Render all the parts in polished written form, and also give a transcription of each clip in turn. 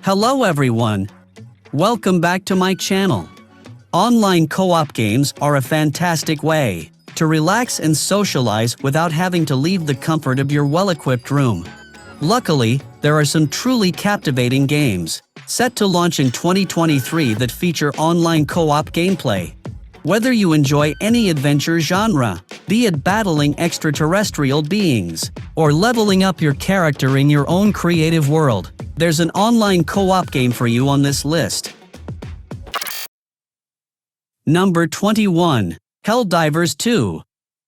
Hello everyone! Welcome back to my channel. Online co-op games are a fantastic way to relax and socialize without having to leave the comfort of your well-equipped room. Luckily, there are some truly captivating games set to launch in 2023 that feature online co-op gameplay. Whether you enjoy any adventure genre, be it battling extraterrestrial beings or leveling up your character in your own creative world, there's an online co-op game for you on this list. Number 21. Helldivers 2.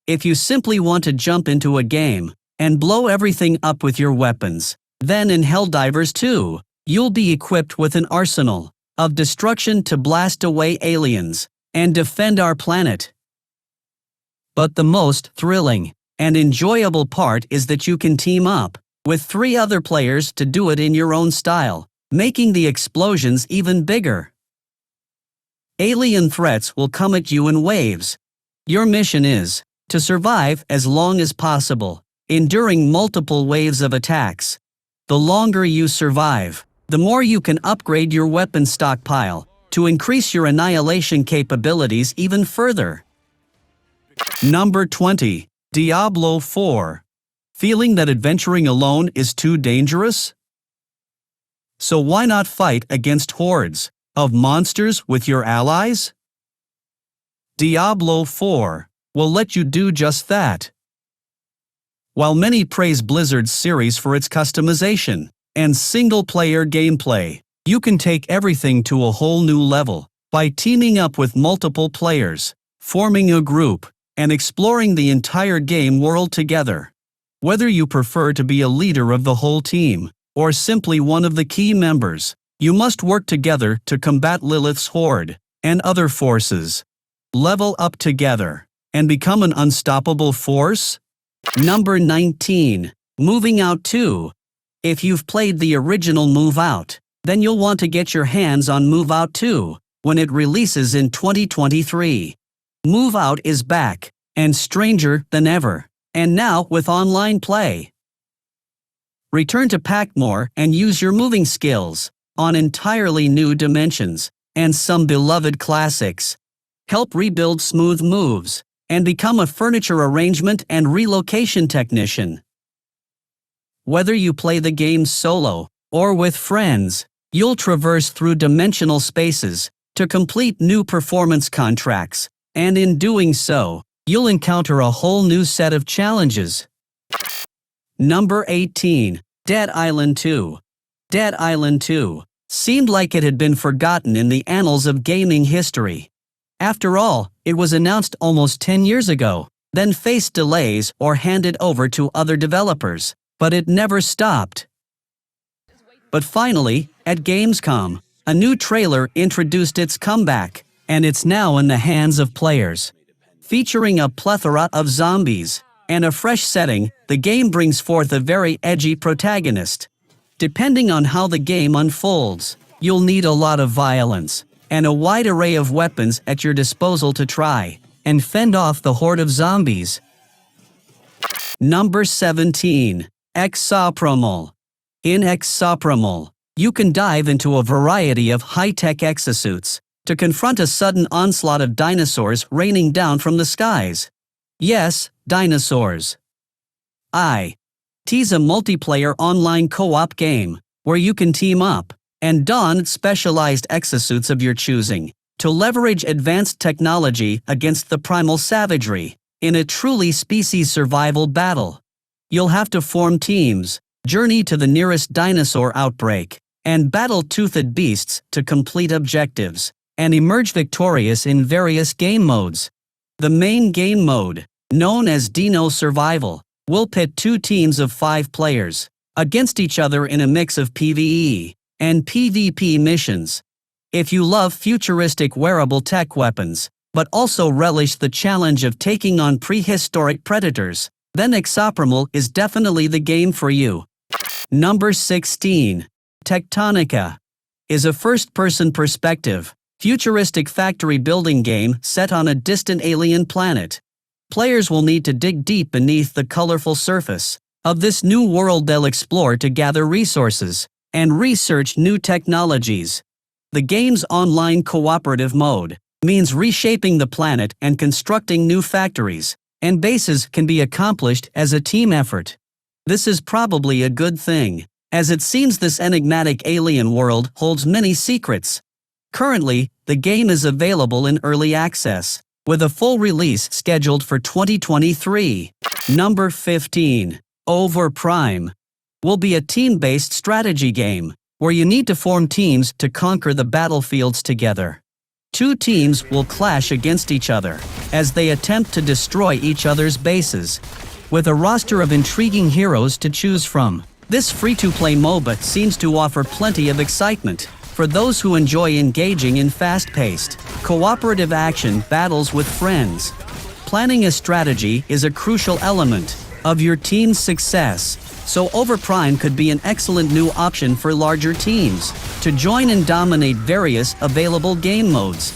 If you simply want to jump into a game and blow everything up with your weapons, then in Helldivers 2, you'll be equipped with an arsenal of destruction to blast away aliens and defend our planet. But the most thrilling and enjoyable part is that you can team up with 3 other players to do it in your own style, making the explosions even bigger. Alien threats will come at you in waves. Your mission is to survive as long as possible, enduring multiple waves of attacks. The longer you survive, the more you can upgrade your weapon stockpile to increase your annihilation capabilities even further. Number 20. Diablo IV. Feeling that adventuring alone is too dangerous? So why not fight against hordes of monsters with your allies? Diablo IV will let you do just that. While many praise Blizzard's series for its customization and single-player gameplay, you can take everything to a whole new level by teaming up with multiple players, forming a group, and exploring the entire game world together. Whether you prefer to be a leader of the whole team, or simply one of the key members, you must work together to combat Lilith's horde and other forces. Level up together and become an unstoppable force? Number 19. Moving Out 2. If you've played the original Move Out, then you'll want to get your hands on Move Out 2 when it releases in 2023. Move Out is back, and stranger than ever, and now with online play. Return to Packmore and use your moving skills on entirely new dimensions and some beloved classics. Help rebuild smooth moves and become a furniture arrangement and relocation technician. Whether you play the game solo or with friends, you'll traverse through dimensional spaces to complete new performance contracts, and in doing so, you'll encounter a whole new set of challenges. Number 18. Dead Island 2. Dead Island 2 seemed like it had been forgotten in the annals of gaming history. After all, it was announced almost 10 years ago, then faced delays or handed over to other developers, but it never stopped. But finally, at Gamescom, a new trailer introduced its comeback, and it's now in the hands of players. Featuring a plethora of zombies and a fresh setting, the game brings forth a very edgy protagonist. Depending on how the game unfolds, you'll need a lot of violence and a wide array of weapons at your disposal to try and fend off the horde of zombies. Number 17. Exoprimal. In Exoprimal, you can dive into a variety of high-tech exosuits to confront a sudden onslaught of dinosaurs raining down from the skies. Yes, dinosaurs. It's a multiplayer online co-op game where you can team up and don specialized exosuits of your choosing to leverage advanced technology against the primal savagery in a truly species survival battle. You'll have to form teams, journey to the nearest dinosaur outbreak, and battle toothed beasts to complete objectives and emerge victorious in various game modes. The main game mode, known as Dino Survival, will pit 2 teams of 5 players against each other in a mix of PvE and PvP missions. If you love futuristic wearable tech weapons, but also relish the challenge of taking on prehistoric predators, then Exoprimal is definitely the game for you. Number 16. Techtonica is a first-person perspective, futuristic factory building game set on a distant alien planet. Players will need to dig deep beneath the colorful surface of this new world they'll explore to gather resources, and research new technologies. The game's online cooperative mode means reshaping the planet and constructing new factories and bases can be accomplished as a team effort. This is probably a good thing, as it seems this enigmatic alien world holds many secrets. Currently, the game is available in early access, with a full release scheduled for 2023. Number 15. Overprime will be a team-based strategy game, where you need to form teams to conquer the battlefields together. Two teams will clash against each other, as they attempt to destroy each other's bases. With a roster of intriguing heroes to choose from, this free-to-play MOBA seems to offer plenty of excitement for those who enjoy engaging in fast-paced, cooperative action battles with friends. Planning a strategy is a crucial element of your team's success, so Overprime could be an excellent new option for larger teams to join and dominate various available game modes.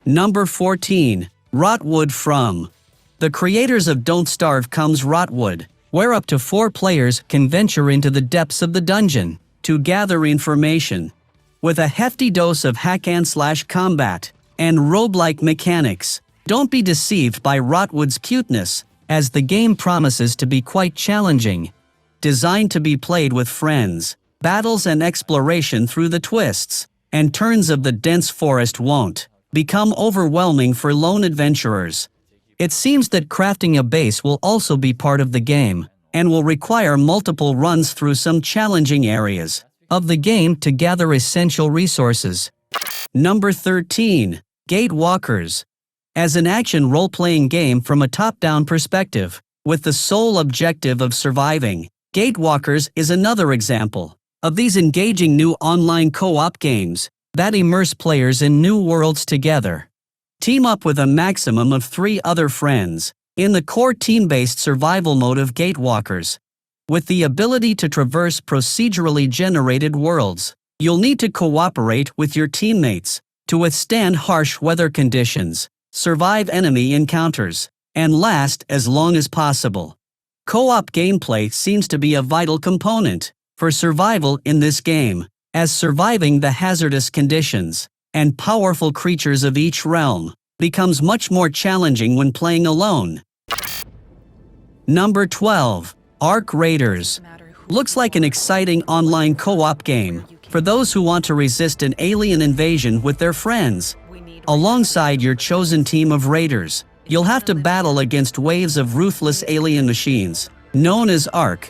Number 14. Rotwood. From the creators of Don't Starve comes Rotwood, where up to 4 players can venture into the depths of the dungeon to gather information. With a hefty dose of hack-and-slash combat and roguelike mechanics, don't be deceived by Rotwood's cuteness, as the game promises to be quite challenging. Designed to be played with friends, battles and exploration through the twists and turns of the dense forest won't become overwhelming for lone adventurers. It seems that crafting a base will also be part of the game, and will require multiple runs through some challenging areas of the game to gather essential resources. Number 13. Gatewalkers. As an action role-playing game from a top-down perspective, with the sole objective of surviving, Gatewalkers is another example of these engaging new online co-op games that immerse players in new worlds together. Team up with a maximum of 3 other friends in the core team-based survival mode of Gatewalkers. With the ability to traverse procedurally generated worlds, you'll need to cooperate with your teammates to withstand harsh weather conditions, survive enemy encounters, and last as long as possible. Co-op gameplay seems to be a vital component for survival in this game, as surviving the hazardous conditions and powerful creatures of each realm becomes much more challenging when playing alone. Number 12. Arc Raiders. Looks like an exciting online co-op game for those who want to resist an alien invasion with their friends. Alongside your chosen team of raiders, you'll have to battle against waves of ruthless alien machines, known as Arc.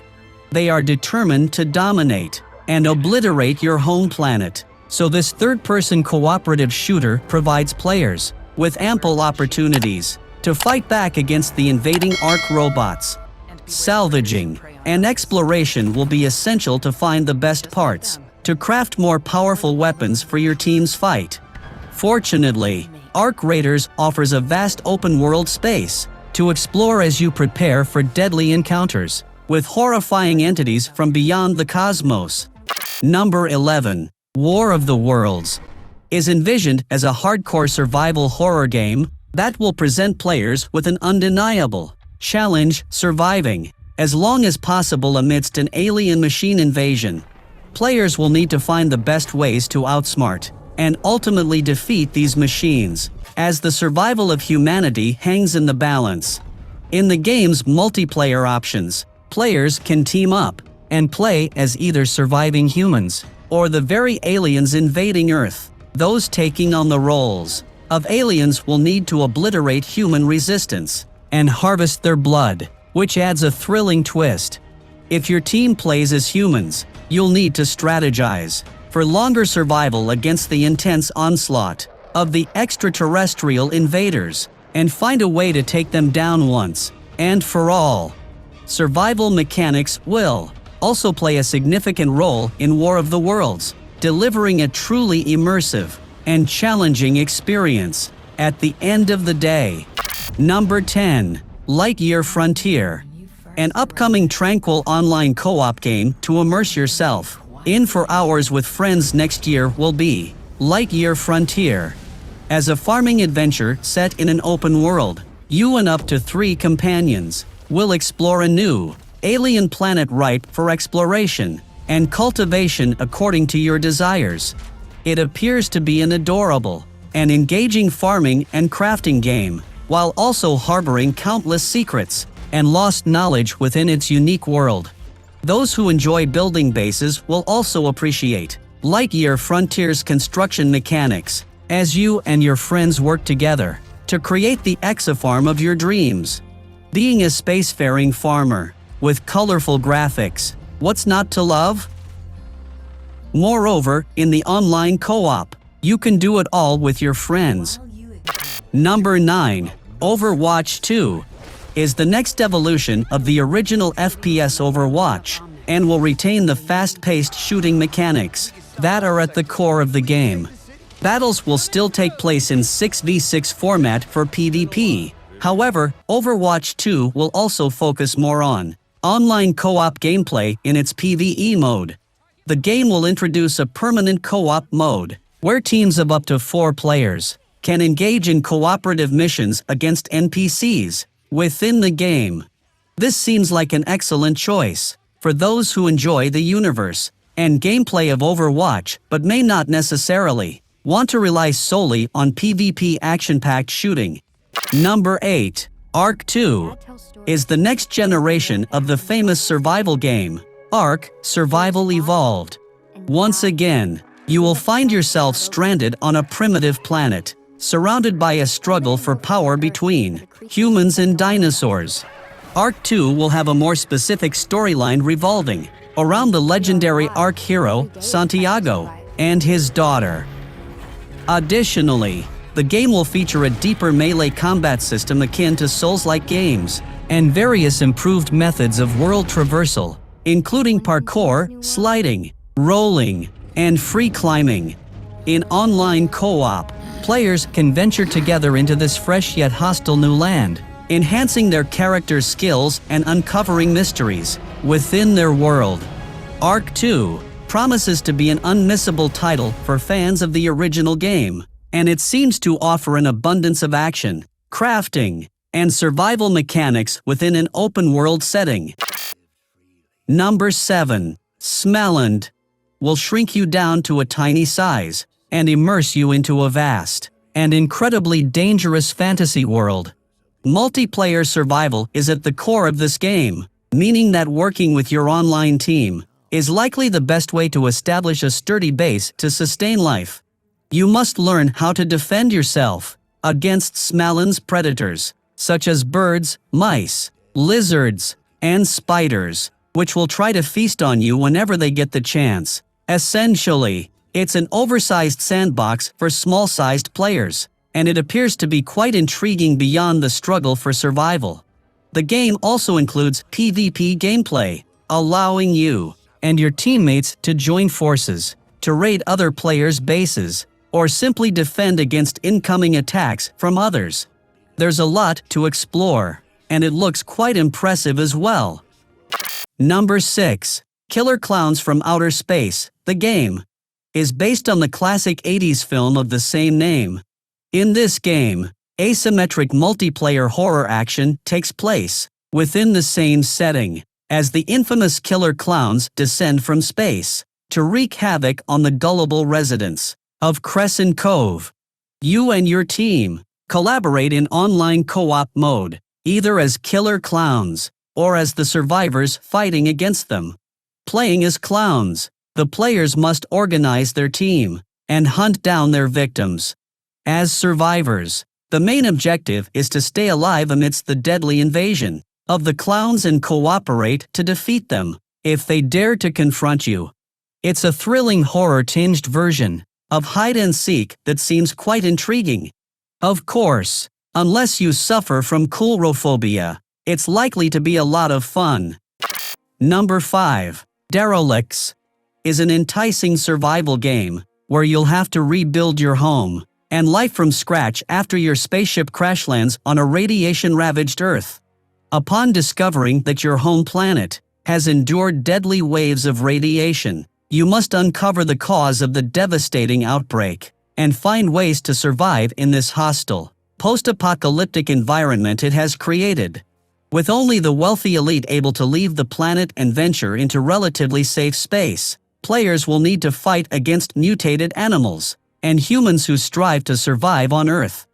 They are determined to dominate and obliterate your home planet. So this third-person cooperative shooter provides players with ample opportunities to fight back against the invading Arc robots. Salvaging and exploration will be essential to find the best parts to craft more powerful weapons for your team's fight. Fortunately, Arc Raiders offers a vast open-world space to explore as you prepare for deadly encounters with horrifying entities from beyond the cosmos. Number 11. War of the Worlds is envisioned as a hardcore survival horror game that will present players with an undeniable challenge surviving as long as possible amidst an alien machine invasion. Players will need to find the best ways to outsmart and ultimately defeat these machines, as the survival of humanity hangs in the balance. In the game's multiplayer options, players can team up and play as either surviving humans or the very aliens invading Earth. Those taking on the roles of aliens will need to obliterate human resistance and harvest their blood, which adds a thrilling twist. If your team plays as humans, you'll need to strategize for longer survival against the intense onslaught of the extraterrestrial invaders and find a way to take them down once and for all. Survival mechanics will also play a significant role in War of the Worlds, delivering a truly immersive and challenging experience at the end of the day. Number 10. Lightyear Frontier. An upcoming tranquil online co-op game to immerse yourself in for hours with friends next year will be Lightyear Frontier. As a farming adventure set in an open world, you and up to 3 companions will explore a new, alien planet ripe for exploration. and cultivation according to your desires. It appears to be an adorable and engaging farming and crafting game, while also harboring countless secrets and lost knowledge within its unique world. Those who enjoy building bases will also appreciate Lightyear Frontier's construction mechanics, as you and your friends work together to create the exofarm of your dreams. Being a spacefaring farmer with colorful graphics, what's not to love? Moreover, in the online co-op, you can do it all with your friends. Number 9. Overwatch 2 is the next evolution of the original FPS Overwatch and will retain the fast-paced shooting mechanics that are at the core of the game. Battles will still take place in 6v6 format for PvP. However, Overwatch 2 will also focus more on online co-op gameplay in its PvE mode. The game will introduce a permanent co-op mode, where teams of up to 4 players can engage in cooperative missions against NPCs within the game. This seems like an excellent choice for those who enjoy the universe and gameplay of Overwatch but may not necessarily want to rely solely on PvP action-packed shooting. Number 8. Ark 2 is the next generation of the famous survival game, Ark: Survival Evolved. Once again, you will find yourself stranded on a primitive planet, surrounded by a struggle for power between humans and dinosaurs. Ark 2 will have a more specific storyline revolving around the legendary Ark hero, Santiago, and his daughter. Additionally, the game will feature a deeper melee combat system akin to Souls-like games, and various improved methods of world traversal, including parkour, sliding, rolling, and free climbing. In online co-op, players can venture together into this fresh yet hostile new land, enhancing their characters' skills and uncovering mysteries within their world. Ark 2 promises to be an unmissable title for fans of the original game, and it seems to offer an abundance of action, crafting, and survival mechanics within an open-world setting. Number 7. SMALLAND will shrink you down to a tiny size and immerse you into a vast and incredibly dangerous fantasy world. Multiplayer survival is at the core of this game, meaning that working with your online team is likely the best way to establish a sturdy base to sustain life. You must learn how to defend yourself against SMALLAND's predators, such as birds, mice, lizards, and spiders, which will try to feast on you whenever they get the chance. Essentially, it's an oversized sandbox for small-sized players, and it appears to be quite intriguing beyond the struggle for survival. The game also includes PvP gameplay, allowing you and your teammates to join forces, to raid other players' bases, or simply defend against incoming attacks from others. There's a lot to explore, and it looks quite impressive as well. Number 6. Killer Klowns from Outer Space, the game, is based on the classic 80s film of the same name. In this game, asymmetric multiplayer horror action takes place within the same setting as the infamous killer clowns descend from space to wreak havoc on the gullible residents of Crescent Cove. You and your team collaborate in online co-op mode, either as killer clowns or as the survivors fighting against them. Playing as clowns, the players must organize their team and hunt down their victims. As survivors, the main objective is to stay alive amidst the deadly invasion of the clowns and cooperate to defeat them if they dare to confront you. It's a thrilling horror-tinged version of hide-and-seek that seems quite intriguing. Of course, unless you suffer from coulrophobia, it's likely to be a lot of fun. Number 5. Derelicts is an enticing survival game where you'll have to rebuild your home and life from scratch after your spaceship crash lands on a radiation-ravaged Earth. Upon discovering that your home planet has endured deadly waves of radiation, you must uncover the cause of the devastating outbreak and find ways to survive in this hostile, post-apocalyptic environment it has created. With only the wealthy elite able to leave the planet and venture into relatively safe space, players will need to fight against mutated animals and humans who strive to survive on Earth.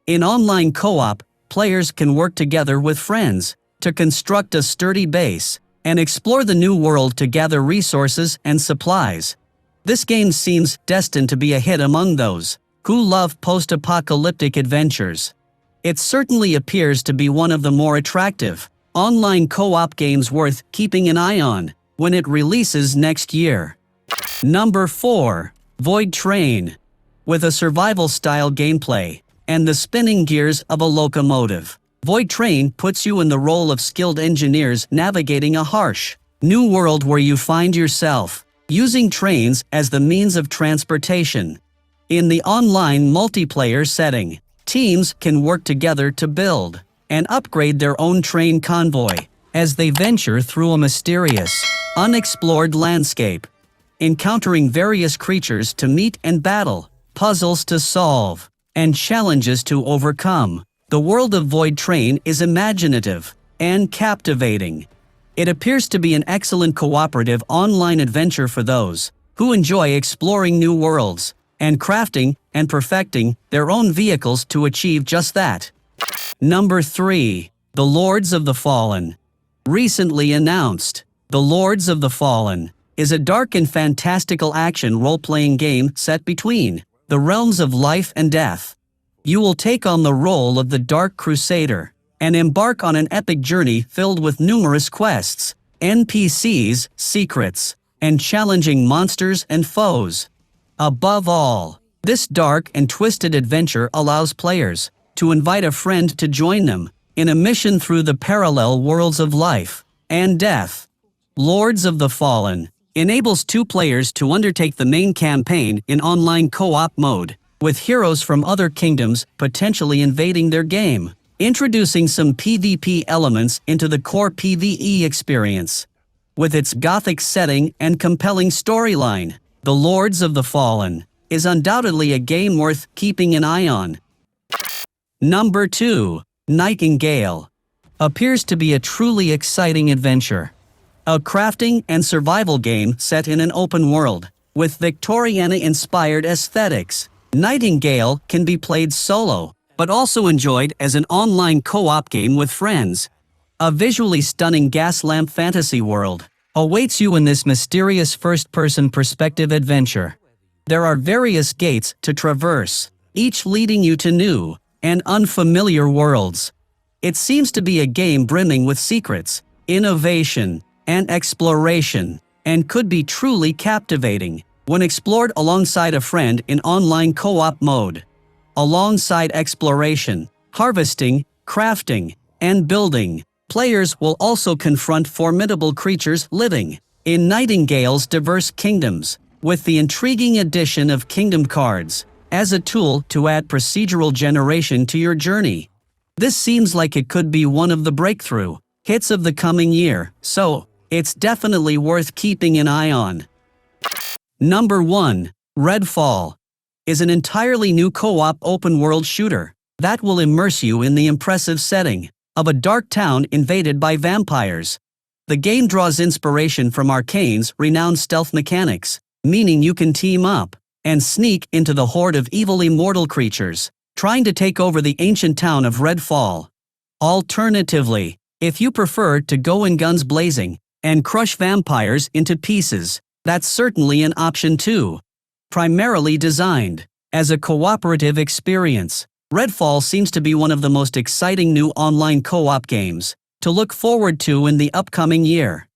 In online co-op, players can work together with friends to construct a sturdy base and explore the new world to gather resources and supplies. This game seems destined to be a hit among those who love post-apocalyptic adventures. It certainly appears to be one of the more attractive online co-op games worth keeping an eye on when it releases next year. Number 4. Voidtrain. With a survival-style gameplay and the spinning gears of a locomotive, Voidtrain puts you in the role of skilled engineers navigating a harsh, new world where you find yourself using trains as the means of transportation. In the online multiplayer setting, teams can work together to build and upgrade their own train convoy as they venture through a mysterious, unexplored landscape, encountering various creatures to meet and battle, puzzles to solve, and challenges to overcome. The world of Voidtrain is imaginative and captivating. It appears to be an excellent cooperative online adventure for those who enjoy exploring new worlds and crafting and perfecting their own vehicles to achieve just that. Number 3. The Lords of the Fallen. Recently announced, The Lords of the Fallen is a dark and fantastical action role-playing game set between the realms of life and death. You will take on the role of the Dark Crusader and embark on an epic journey filled with numerous quests, NPCs, secrets, and challenging monsters and foes. Above all, this dark and twisted adventure allows players to invite a friend to join them in a mission through the parallel worlds of life and death. Lords of the Fallen enables 2 players to undertake the main campaign in online co-op mode, with heroes from other kingdoms potentially invading their game, introducing some PvP elements into the core PvE experience. With its gothic setting and compelling storyline, The Lords of the Fallen is undoubtedly a game worth keeping an eye on. Number 2. Nightingale. Appears to be a truly exciting adventure. A crafting and survival game set in an open world, with Victoriana-inspired aesthetics. Nightingale can be played solo, but also enjoyed as an online co-op game with friends. A visually stunning gas lamp fantasy world awaits you in this mysterious first-person perspective adventure. There are various gates to traverse, each leading you to new and unfamiliar worlds. It seems to be a game brimming with secrets, innovation, and exploration, and could be truly captivating when explored alongside a friend in online co-op mode. Alongside exploration, harvesting, crafting, and building, players will also confront formidable creatures living in Nightingale's diverse kingdoms, with the intriguing addition of kingdom cards as a tool to add procedural generation to your journey. This seems like it could be one of the breakthrough hits of the coming year, so it's definitely worth keeping an eye on. Number 1. Redfall is an entirely new co-op open-world shooter that will immerse you in the impressive setting of a dark town invaded by vampires. The game draws inspiration from Arcane's renowned stealth mechanics, meaning you can team up and sneak into the horde of evil immortal creatures trying to take over the ancient town of Redfall. Alternatively, if you prefer to go in guns blazing and crush vampires into pieces, that's certainly an option too. Primarily designed as a cooperative experience, Redfall seems to be one of the most exciting new online co-op games to look forward to in the upcoming year.